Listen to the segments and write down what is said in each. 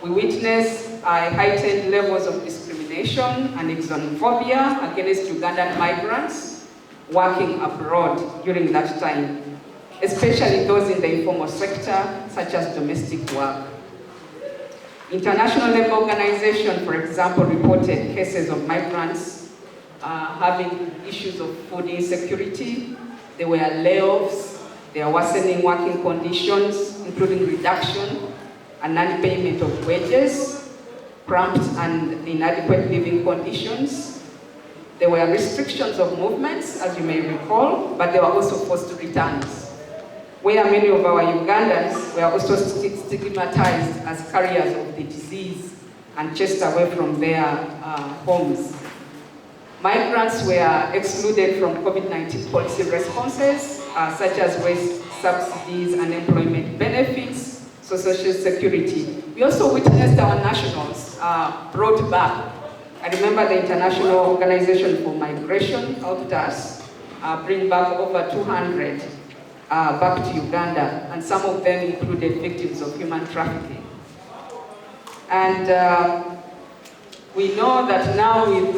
We witnessed heightened levels of discrimination and xenophobia against Ugandan migrants working abroad during that time, especially those in the informal sector, such as domestic work. International Labour Organization, for example, reported cases of migrants having issues of food insecurity. There were layoffs, there were worsening working conditions, including reduction and non-payment of wages, cramped and inadequate living conditions. There were restrictions of movements, as you may recall, but there were also forced returns, where many of our Ugandans were also stigmatized as carriers of the disease and chased away from their homes. Migrants were excluded from COVID-19 policy responses, such as wage subsidies and employment benefits, so social security. We also witnessed our nationals brought back. I remember the International Organization for Migration helped us bring back over 200 back to Uganda, and some of them included victims of human trafficking. And we know that now with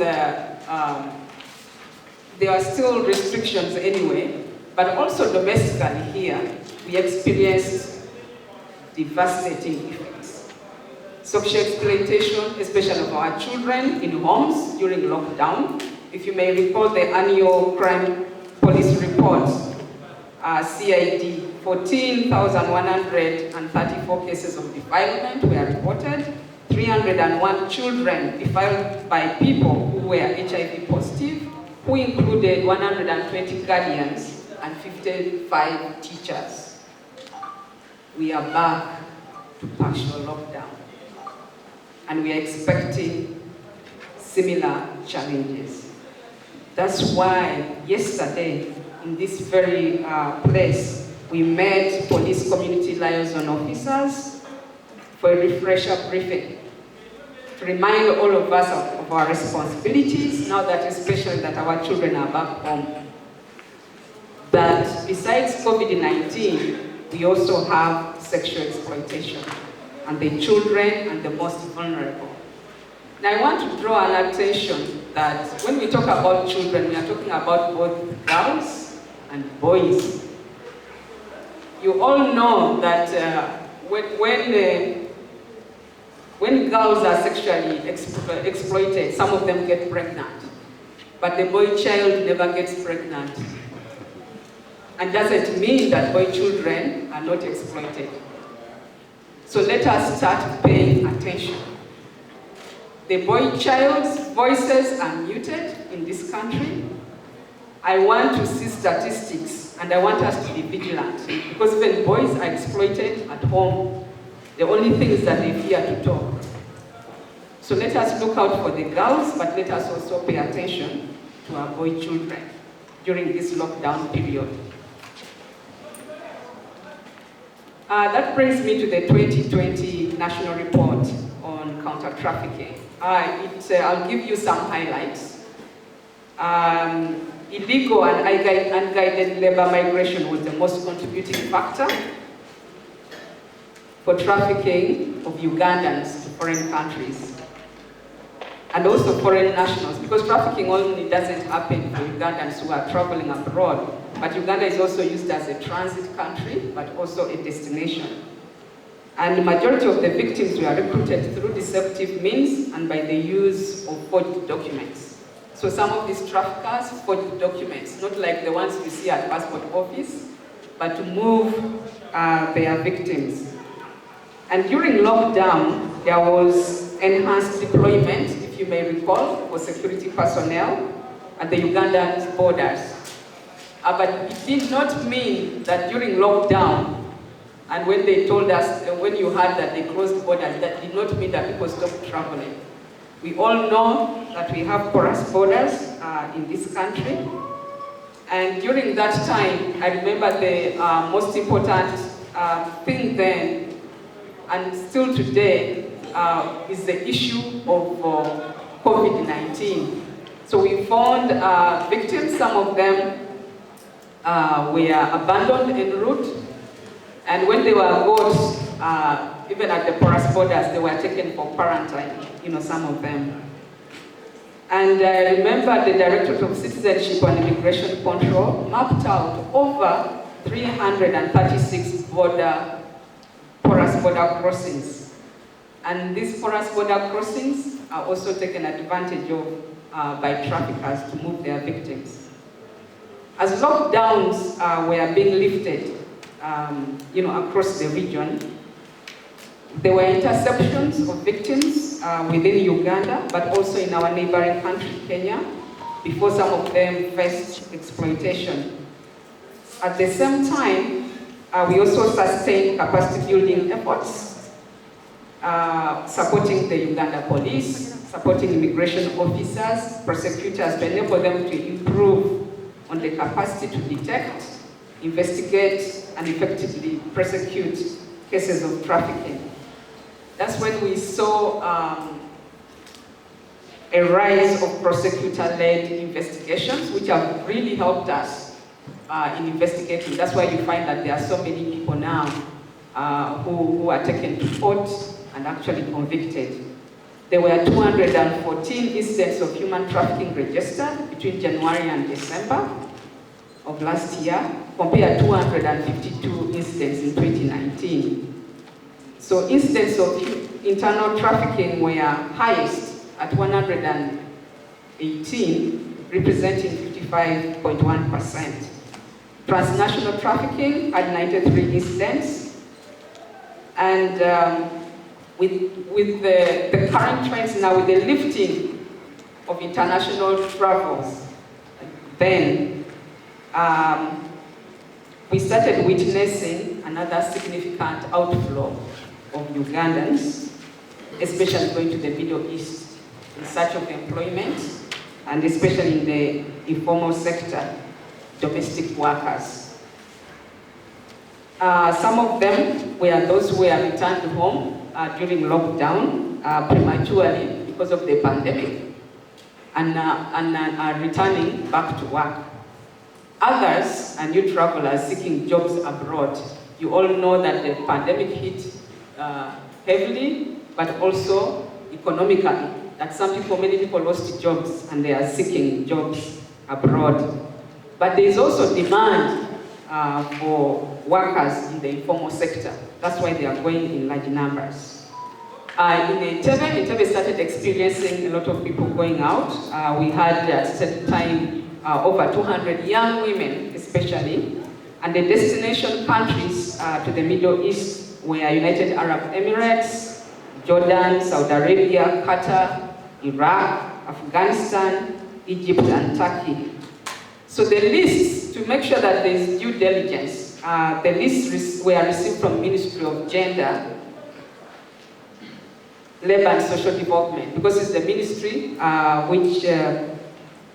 there are still restrictions anyway, but also domestically here, we experienced devastating effects. Sexual exploitation, especially of our children in homes during lockdown. If you may recall the annual crime police report, CID, 14,134 cases of defilement were reported, 301 children defiled by people who were HIV positive, who included 120 guardians and 55 teachers. We are back to partial lockdown, and we are expecting similar challenges. That's why yesterday, in this very place, we met police community liaison officers for a refresher briefing to remind all of us of our responsibilities, now that especially that our children are back home. That besides COVID-19, we also have sexual exploitation, and the children and the most vulnerable. Now I want to draw an attention that when we talk about children, we are talking about both girls and boys. You all know that when girls are sexually exploited, some of them get pregnant, but the boy child never gets pregnant. And doesn't mean that boy children are not exploited. So let us start paying attention. The boy child's voices are muted in this country. I want to see statistics, and I want us to be vigilant, because when boys are exploited at home, the only thing is that they fear to talk. So let us look out for the girls, but let us also pay attention to our boy children during this lockdown period. That brings me to the 2020 National Report on Counter-Trafficking. I'll give you some highlights. Illegal and unguided labor migration was the most contributing factor for trafficking of Ugandans to foreign countries, and also foreign nationals, because trafficking only doesn't happen for Ugandans who are traveling abroad, but Uganda is also used as a transit country, but also a destination. And the majority of the victims were recruited through deceptive means and by the use of forged documents. So some of these traffickers forged documents, not like the ones we see at passport office, but to move their victims. And during lockdown, there was enhanced deployment, if you may recall, for security personnel at the Ugandan borders. But it did not mean that during lockdown, and when they told us, when you heard that they closed borders, that did not mean that people stopped traveling. We all know that we have porous borders in this country. And during that time, I remember the most important thing then, and still today, is the issue of COVID-19. So we found victims, some of them were abandoned en route, And when they were got, even at the porous borders, they were taken for quarantine, some of them. And I remember the Directorate of Citizenship and Immigration Control mapped out over 336 porous border crossings. And these porous border crossings are also taken advantage of by traffickers to move their victims. As lockdowns were being lifted, across the region, there were interceptions of victims within Uganda, but also in our neighboring country, Kenya, before some of them faced exploitation. At the same time, we also sustained capacity building efforts, supporting the Uganda police, supporting immigration officers, prosecutors, to enable them to improve on the capacity to detect, investigate, and effectively prosecute cases of trafficking. That's when we saw a rise of prosecutor-led investigations, which have really helped us in investigating. That's why you find that there are so many people now who are taken to court and actually convicted. There were 214 incidents of human trafficking registered between January and December of last year, compared to 252 incidents in 2019. So incidents of internal trafficking were highest at 118, representing 55.1%. Transnational trafficking had 93 incidents, and with the current trends now, with the lifting of international travels, then we started witnessing another significant outflow of Ugandans, especially going to the Middle East in search of employment, and especially in the informal sector, domestic workers. Some of them were those who were returned home during lockdown prematurely because of the pandemic, and are returning back to work. Others are new travelers seeking jobs abroad. You all know that the pandemic hit heavily, but also economically, that many people lost jobs and they are seeking jobs abroad. But there is also demand for workers in the informal sector. That's why they are going in large numbers. In Entebbe started experiencing a lot of people going out. We had at a certain time over 200 young women, especially, and the destination countries to the Middle East were United Arab Emirates, Jordan, Saudi Arabia, Qatar, Iraq, Afghanistan, Egypt, and Turkey. So the lists, to make sure that there is due diligence, the lists were received from Ministry of Gender, Labor and Social Development, because it's the ministry which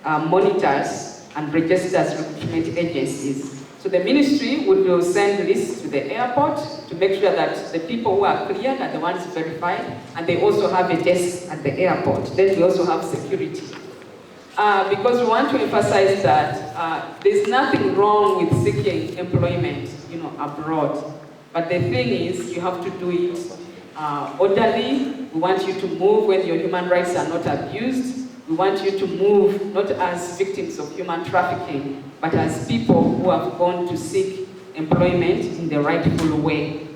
monitors and registers recruitment agencies. So the ministry would send lists to the airport to make sure that the people who are cleared are the ones verified, and they also have a desk at the airport. Then we also have security. Because we want to emphasize that there's nothing wrong with seeking employment, abroad. But the thing is, you have to do it orderly. We want you to move when your human rights are not abused. We want you to move not as victims of human trafficking, but as people who have gone to seek employment in the rightful way.